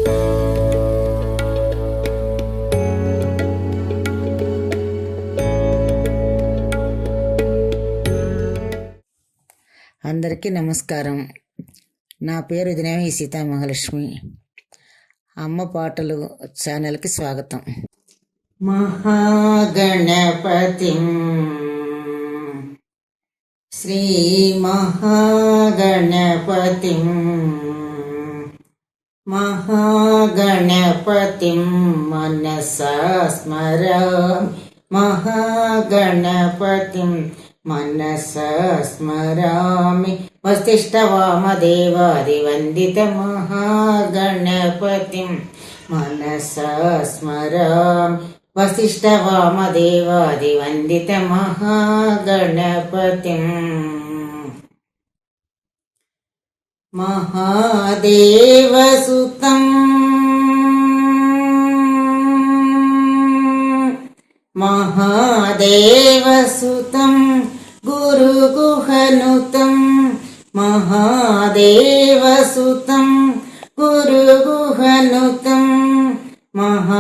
అందరికీ నమస్కారం. నా పేరు దినవి సీతామహాలక్ష్మి. అమ్మ పాటలు ఛానల్కి స్వాగతం. మహాగణపతిం శ్రీ మహాగణపతిం మహాగణపతిం మనసా స్మరామి మహాగణపతిం మనసా స్మరామి వసిష్ఠవామదేవాదివందిత మహాగణపతిం మనసా స్మరామి వసిష్ఠవామదేవాదివందిత మహాగణపతిం మహాదేవసుతం మహాదేవసుతం గురుగుహనుతం మహాదేవసుతం గురుగుహనుతం మహాదేవసుతం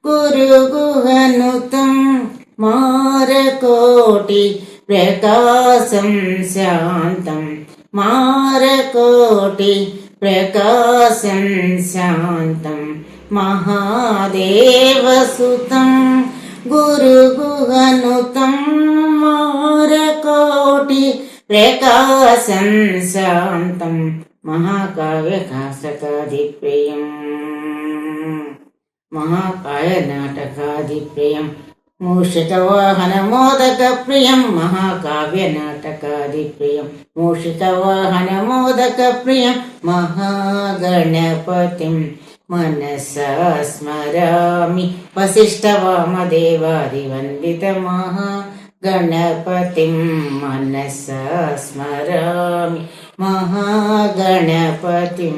గురుగుహనుతం మారకోటి ప్రకాశం శాంతం మారకోటి ప్రకాశం శాంతం మహాదేవసుతం గురుగుహనుతం మారకోటి ప్రకాశం శాంతం మహాకావ్యకాశకాదిప్రియం మహాకాయ నాటకాదిప్రియం మూషికవాహన మోదక ప్రియం మహాకావ్య నాటకాదిప్రియం మూషికవాహన మోదక ప్రియం మహాగణపతిం మనసా స్మరామి వసిష్ఠవామదేవాదివందిత మహాగణపతిం మనసా స్మరామి మహాగణపతిం.